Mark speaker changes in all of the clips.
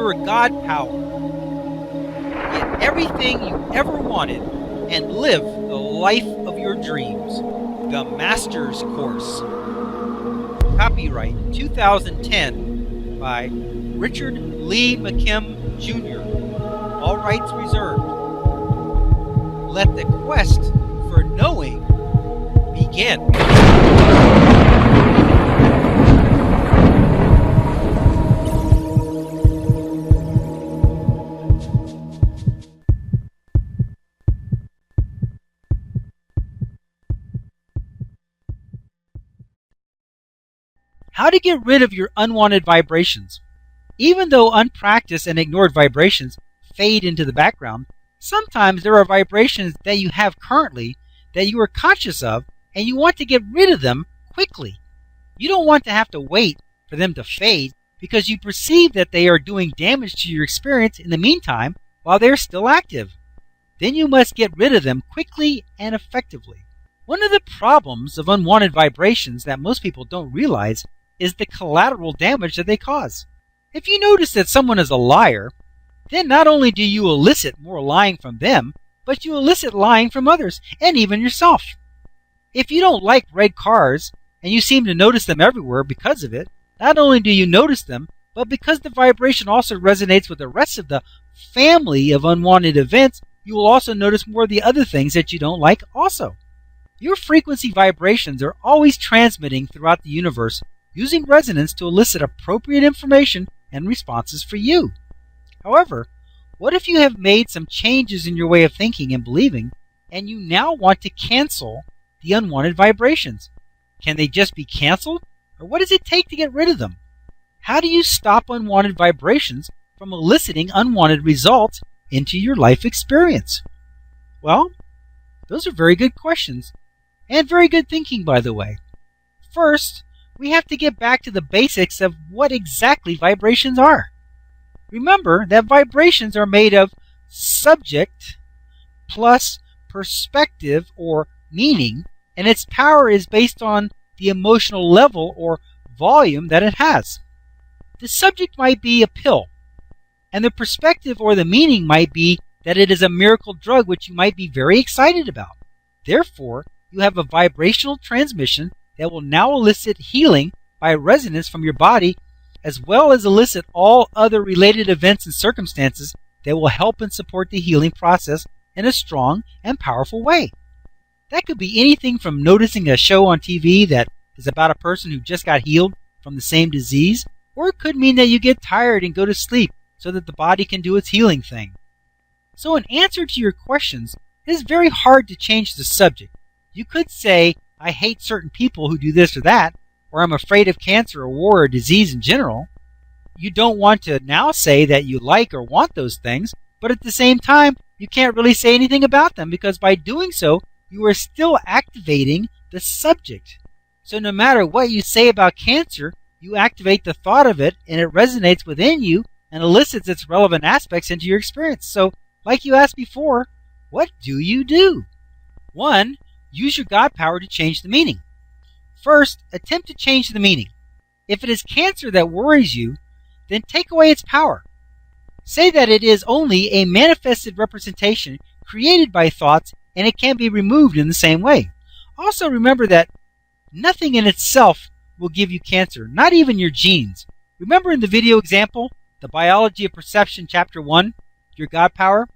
Speaker 1: your God power. Get everything you ever wanted and live the life of your dreams. The Master's Course. Copyright 2010 by Richard Lee McKim Jr. All rights reserved. Let the quest for knowing begin. How to get rid of your unwanted vibrations. Even though unpracticed and ignored vibrations fade into the background, sometimes there are vibrations that you have currently that you are conscious of and you want to get rid of them quickly. You don't want to have to wait for them to fade because you perceive that they are doing damage to your experience in the meantime while they are still active. Then you must get rid of them quickly and effectively. One of the problems of unwanted vibrations that most people don't realize is the collateral damage that they cause. If you notice that someone is a liar, then not only do you elicit more lying from them, but you elicit lying from others, and even yourself. If you don't like red cars, and you seem to notice them everywhere because of it, not only do you notice them, but because the vibration also resonates with the rest of the family of unwanted events, you will also notice more of the other things that you don't like also. Your frequency vibrations are always transmitting throughout the universe, using resonance to elicit appropriate information and responses for you. However, what if you have made some changes in your way of thinking and believing, and you now want to cancel the unwanted vibrations? Can they just be canceled, or what does it take to get rid of them? How do you stop unwanted vibrations from eliciting unwanted results into your life experience? Well, those are very good questions, and very good thinking, by the way. First, we have to get back to the basics of what exactly vibrations are. Remember that vibrations are made of subject plus perspective or meaning, and its power is based on the emotional level or volume that it has. The subject might be a pill, and the perspective or the meaning might be that it is a miracle drug which you might be very excited about. Therefore, you have a vibrational transmission that will now elicit healing by resonance from your body, as well as elicit all other related events and circumstances that will help and support the healing process in a strong and powerful way. That could be anything from noticing a show on TV that is about a person who just got healed from the same disease, or it could mean that you get tired and go to sleep so that the body can do its healing thing. So in answer to your questions, it is very hard to change the subject. You could say, I hate certain people who do this or that, or I'm afraid of cancer or war or disease in general. You don't want to now say that you like or want those things, but at the same time, you can't really say anything about them because by doing so, you are still activating the subject. So no matter what you say about cancer, you activate the thought of it and it resonates within you and elicits its relevant aspects into your experience. So, like you asked before, what do you do? 1. Use your God power to change the meaning. First, attempt to change the meaning. If it is cancer that worries you, then take away its power. Say that it is only a manifested representation created by thoughts and it can be removed in the same way. Also remember that nothing in itself will give you cancer, not even your genes. Remember in the video example, The Biology of Perception, Chapter 1, Your God Power,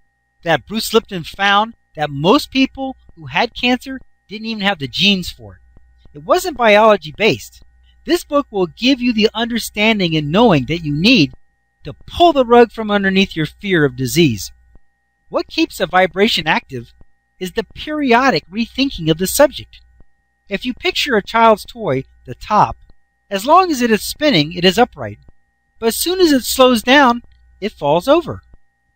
Speaker 1: that Bruce Lipton found that most people who had cancer didn't even have the genes for it. It wasn't biology based. This book will give you the understanding and knowing that you need to pull the rug from underneath your fear of disease. What keeps a vibration active is the periodic rethinking of the subject. If you picture a child's toy, the top, as long as it is spinning, it is upright. But as soon as it slows down, it falls over.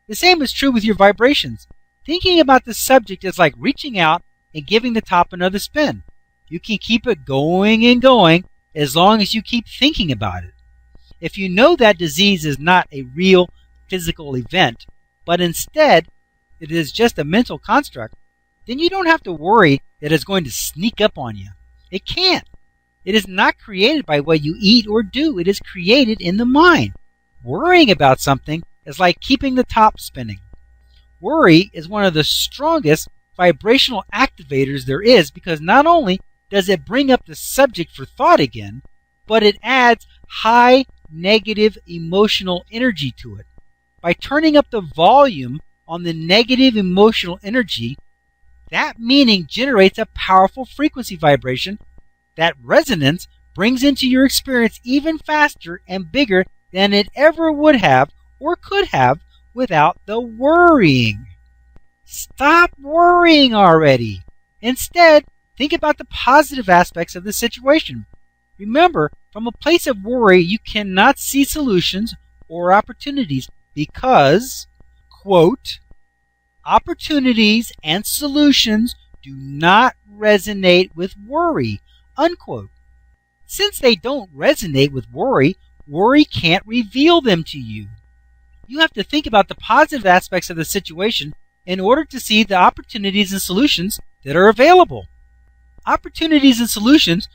Speaker 1: The same is true with your vibrations. Thinking about the subject is like reaching out and giving the top another spin. You can keep it going and going as long as you keep thinking about it. If you know that disease is not a real physical event, but instead it is just a mental construct, then you don't have to worry that it's going to sneak up on you. It can't. It is not created by what you eat or do. It is created in the mind. Worrying about something is like keeping the top spinning. Worry is one of the strongest vibrational activators there is because not only does it bring up the subject for thought again, but it adds high negative emotional energy to it. By turning up the volume on the negative emotional energy, that meaning generates a powerful frequency vibration that resonance brings into your experience even faster and bigger than it ever would have or could have without the worrying. Stop worrying already. Instead, think about the positive aspects of the situation. Remember, from a place of worry, you cannot see solutions or opportunities because, quote, opportunities and solutions do not resonate with worry, unquote. Since they don't resonate with worry, worry can't reveal them to you. You have to think about the positive aspects of the situation in order to see the opportunities and solutions that are available. Opportunities and solutions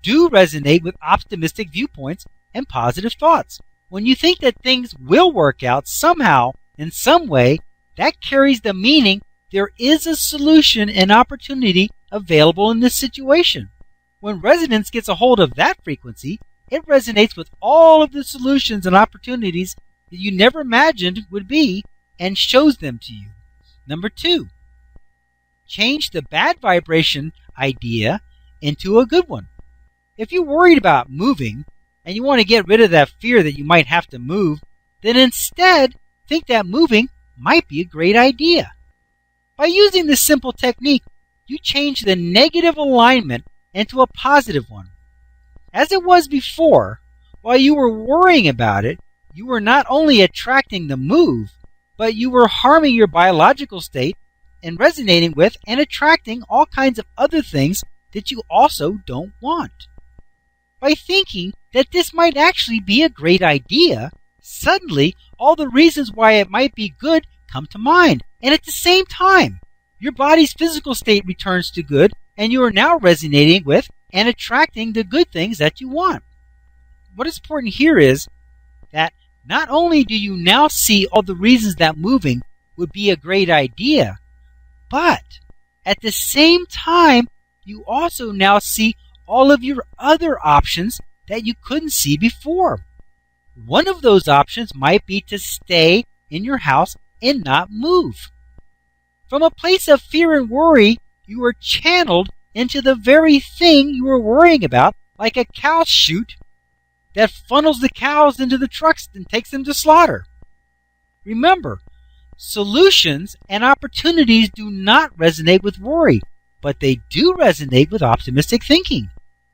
Speaker 1: do resonate with optimistic viewpoints and positive thoughts. When you think that things will work out somehow, in some way, that carries the meaning there is a solution and opportunity available in this situation. When resonance gets a hold of that frequency, it resonates with all of the solutions and opportunities that you never imagined would be and shows them to you. Number 2, change the bad vibration idea into a good one. If you're worried about moving and you want to get rid of that fear that you might have to move, then instead think that moving might be a great idea. By using this simple technique, you change the negative alignment into a positive one. As it was before, while you were worrying about it, you were not only attracting the move, but you were harming your biological state and resonating with and attracting all kinds of other things that you also don't want. By thinking that this might actually be a great idea, suddenly all the reasons why it might be good come to mind. And at the same time, your body's physical state returns to good, and you are now resonating with and attracting the good things that you want. What is important here is that not only do you now see all the reasons that moving would be a great idea, but at the same time, you also now see all of your other options that you couldn't see before. One of those options might be to stay in your house and not move. From a place of fear and worry, you are channeled into the very thing you were worrying about, like a cow chute that funnels the cows into the trucks and takes them to slaughter. Remember, solutions and opportunities do not resonate with worry, but they do resonate with optimistic thinking.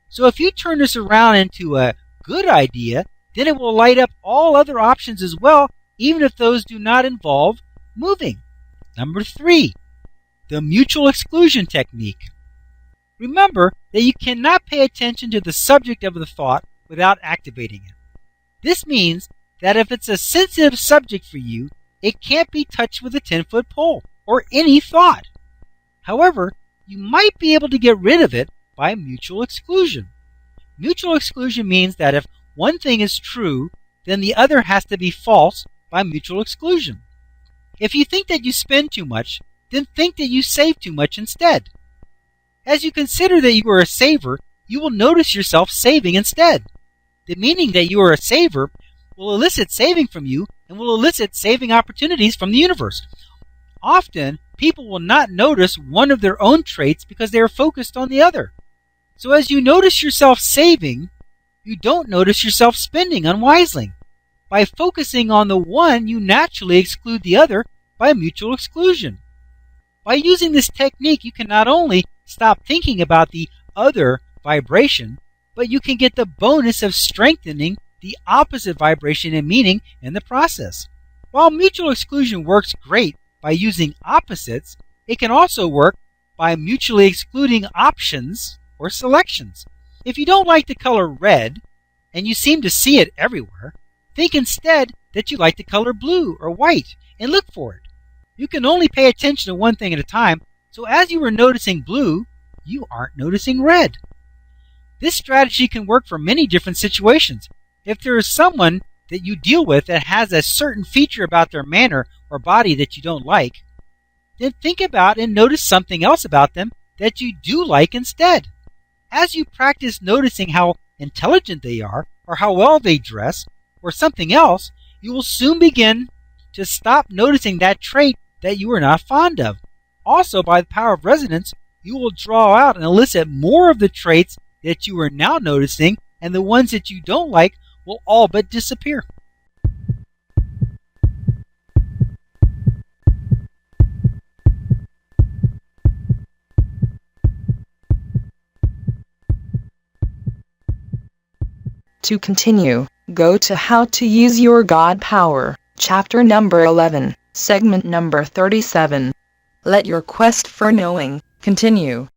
Speaker 1: So if you turn this around into a good idea, then it will light up all other options as well, even if those do not involve moving. Number 3, the mutual exclusion technique. Remember that you cannot pay attention to the subject of the thought without activating it. This means that if it's a sensitive subject for you, it can't be touched with a 10-foot pole or any thought. However, you might be able to get rid of it by mutual exclusion. Mutual exclusion means that if one thing is true, then the other has to be false by mutual exclusion. If you think that you spend too much, then think that you save too much instead. As you consider that you are a saver, you will notice yourself saving instead. The meaning that you are a saver will elicit saving from you and will elicit saving opportunities from the universe. Often, people will not notice one of their own traits because they are focused on the other. So as you notice yourself saving, you don't notice yourself spending unwisely. By focusing on the one, you naturally exclude the other by mutual exclusion. By using this technique, you can not only stop thinking about the other vibration, but you can get the bonus of strengthening the opposite vibration and meaning in the process. While mutual exclusion works great by using opposites, it can also work by mutually excluding options or selections. If you don't like the color red, and you seem to see it everywhere, think instead that you like the color blue or white and look for it. You can only pay attention to one thing at a time, so as you are noticing blue, you aren't noticing red. This strategy can work for many different situations. If there is someone that you deal with that has a certain feature about their manner or body that you don't like, then think about and notice something else about them that you do like instead. As you practice noticing how intelligent they are, or how well they dress, or something else, you will soon begin to stop noticing that trait that you are not fond of. Also, by the power of resonance, you will draw out and elicit more of the traits that you are now noticing, and the ones that you don't like will all but disappear.
Speaker 2: To continue, go to How to Use Your God Power, chapter number 11, segment number 37. Let your quest for knowing continue.